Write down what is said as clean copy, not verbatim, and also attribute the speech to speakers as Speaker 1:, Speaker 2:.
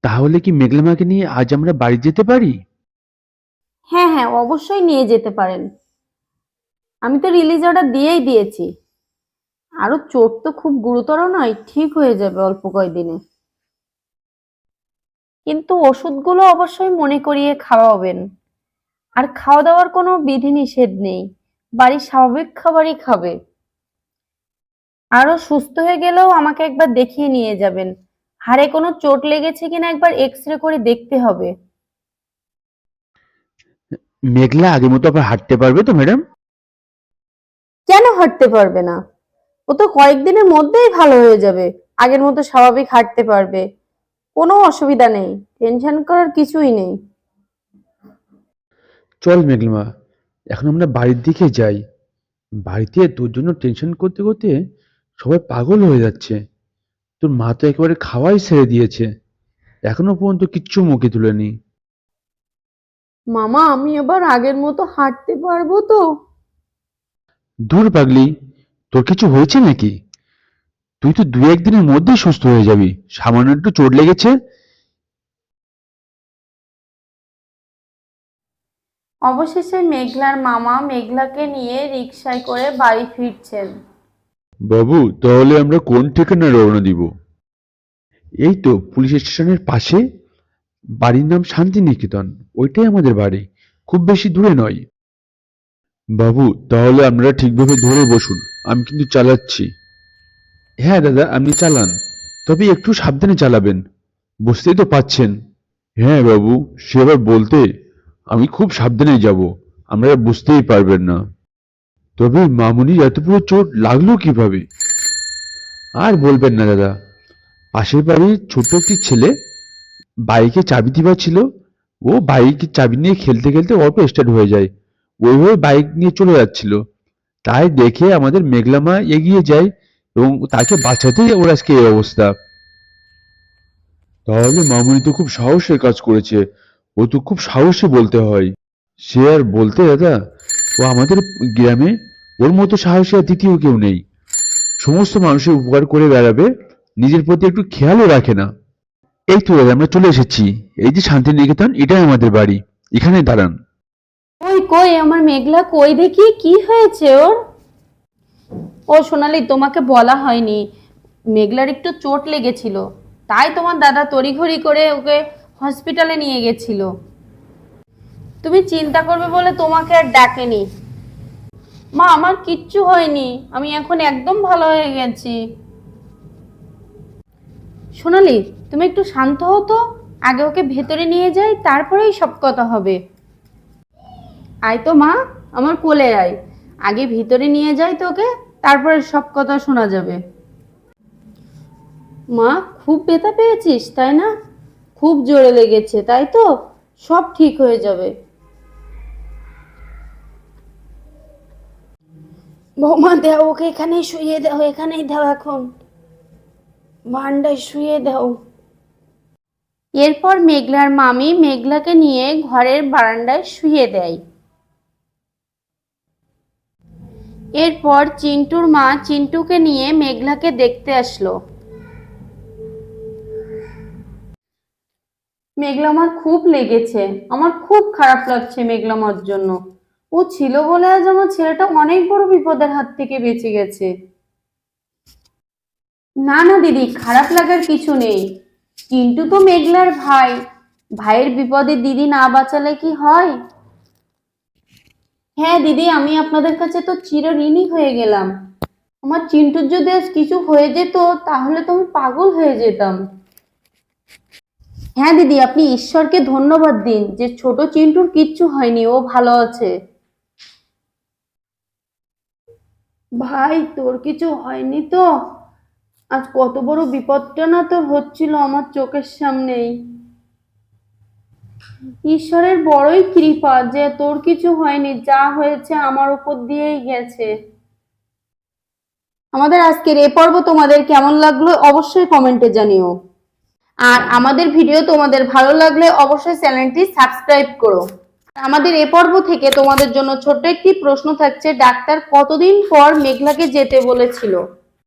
Speaker 1: তাহলে কি মেঘলামাকে নিয়ে আজ আমরা বাড়ি যেতে পারি?
Speaker 2: হ্যাঁ হ্যাঁ, অবশ্যই নিয়ে যেতে পারেন। আমি তো রিলিজ অর্ডার দিয়েই দিয়েছি। আরো চোট তো খুব গুরুতর নয়, ঠিক হয়ে যাবে অল্প কয়দিনে। কিন্তু ওষুধগুলো অবশ্যই মনে করিয়ে খাওয়াবেন। আর খাওয়া দাওয়ার কোনো বিধিনিষেধ নেই, বাড়ির স্বাভাবিক খাবারই খাবে। আরো সুস্থ হয়ে গেলেও আমাকে একবার দেখিয়ে নিয়ে যাবেন। হাড়ে কোনো চোট লেগেছে কিনা একবার এক্স-রে করে দেখতে হবে।
Speaker 1: মেঘলা আগের মতো আবার হাঁটতে পারবে তো ম্যাডাম?
Speaker 2: কেন হাঁটতে পারবে না? ও তো কয়েকদিনের মধ্যেই ভালো হয়ে যাবে, আগের মতো স্বাভাবিক হাঁটতে পারবে। কোনো অসুবিধা নেই, টেনশন করার কিছুই নেই।
Speaker 1: চল মেঘলা, এখন আমরা বাড়ির দিকে যাই। বাড়িতে তোর জন্য টেনশন করতে করতে সবাই পাগল হয়ে যাচ্ছে। তোর মা তো একেবারে খাওয়াই ছেড়ে দিয়েছে, এখনো পর্যন্ত কিচ্ছু মুখে তুলেনি।
Speaker 2: মামা, আমি এবার আগের মতো হাঁটতে পারবো তো?
Speaker 1: দূর পাগলি, তোর কিছু হয়েছে নাকি? তুই তো দু একদিনের মধ্যেই সুস্থ হয়ে যাবি, সামান্য একটু চোট লেগেছে।
Speaker 2: অবশেষে মেঘলার মামা মেঘলাকে নিয়ে রিকশায় করে বাড়ি ফিরছেন।
Speaker 1: বাবু, তাহলে আমরা কোন ঠিকানায় রওনা দিব? এই তো পুলিশ স্টেশনের পাশে, বাড়ির নাম শান্তিনিকেতন, ওইটাই আমাদের বাড়ি, খুব বেশি দূরে নয়। বাবু, তাহলে আপনারা ঠিকভাবে ধরে বসুন, আমি কিন্তু চালাচ্ছি। হ্যাঁ দাদা, আপনি চালান, তবে একটু সাবধানে চালাবেন, বুঝতেই তো পাচ্ছেন। হ্যাঁ বাবু, সে আবার বলতে, আমি খুব সাবধানে যাব, আপনারা বুঝতেই পারবেন না। তবে মামুনির এত বড় চোট লাগলো কিভাবে? আর বলবেন না দাদা, পাশের বাড়ির ছোট্ট একটি ছেলে বাইকে চাবি দিবা ছিল, ও বাইকের চাবি নিয়ে খেলতে খেলতে অটো স্টার্ট হয়ে যায়, ওইভাবে বাইক নিয়ে চলে যাচ্ছিল, তাই দেখে আমাদের মেঘলামা এগিয়ে যায় এবং তাকে বাঁচাতেই ওর আজকে এই অবস্থা। তাহলে মামুনি তো খুব সাহসের কাজ করেছে, ও তো খুব সাহসী বলতে হয়। সে আর বলতে দাদা, ও আমাদের গ্রামে ওর মতো সাহসী আর দ্বিতীয় কেউ নেই, সমস্ত মানুষের উপকার করে বেড়াবে, নিজের প্রতি একটু খেয়ালও রাখে না। এই তো দাদা, আমরা চলে এসেছি, এই যে শান্তিনিকেতন, এটাই আমাদের বাড়ি, এখানে দাঁড়ান।
Speaker 2: কই কই আমার মেঘলা, কই দেখি কি হয়েছে ওর? ও সোনালি, তোমাকে বলা হয়নি, মেঘলার একটু চোট লেগেছিল, তাই তোমার দাদা তড়িঘড়ি করে ওকে হসপিটালে নিয়ে গেছিল। তুমি চিন্তা করবে বলে তোমাকে আর ডাকেনি। মা, আমার কিচ্ছু হয়নি, আমি এখন একদম ভালো হয়ে গেছি। সোনালি, তুমি একটু শান্ত হও তো, আগে ওকে ভেতরে নিয়ে যাই, তারপরেই সব কথা হবে। আয় তো মা, আমার কোলে আয়, আগে ভিতরে নিয়ে যাই তোকে, তারপরে সব কথা শোনা যাবে। মা, খুব ব্যথা পেয়েছিস তাই না? খুব জোরে লেগেছে তাই তো? সব ঠিক হয়ে যাবে। বৌমা, দাও ওকে, এখানেই শুয়ে দাও, এখানেই দাও, এখন বারান্দায় শুয়ে দাও। এরপর মেঘলার মামি মেঘলাকে নিয়ে ঘরের বারান্দায় শুয়ে দেয়। এরপর চিন্টুর মা চিন্টুকে নিয়ে মেঘলাকে দেখতে আসলো। মেঘলামার খুব লেগেছে, আমার খুব খারাপ লাগছে মেঘলামার জন্য। ও ছিল বলে আজ আমার ছেলেটা অনেক বড় বিপদের হাত থেকে বেঁচে গেছে। না না দিদি, খারাপ লাগার কিছু নেই। চিন্টু তো মেঘলার ভাই, ভাইয়ের বিপদে দিদি না বাঁচালে কি হয়? হ্যাঁ দিদি, আমি আপনাদের কাছে তো চিরঋণী হয়ে গেলাম। আমার চিন্টুর যদি আজ কিছু হয়ে যেত তাহলে তো আমি পাগল হয়ে যেতাম। হ্যাঁ দিদি, আপনি ঈশ্বরকে ধন্যবাদ দিন যে ছোট চিন্টুর কিচ্ছু হয়নি, ও ভালো আছে। ভাই, তোর কিছু হয়নি তো? আজ কত বড় বিপদটা না তোর হচ্ছিল আমার চোখের সামনেই। ঈশ্বরের বড়ই কৃপা যে তোর কিছু হয়নি, যা হয়েছে আমার উপর দিয়েই গেছে। আমাদের আজকের এই পর্ব তোমাদের কেমন লাগলো অবশ্যই কমেন্টে জানিও। আর আমাদের ভিডিও তোমাদের ভালো লাগলে অবশ্যই চ্যানেলটি সাবস্ক্রাইব করো। আমাদের এই পর্ব থেকে তোমাদের জন্য ছোট্ট একটি প্রশ্ন থাকছে, ডাক্তার কতদিন পর মেঘলাকে যেতে বলেছিল?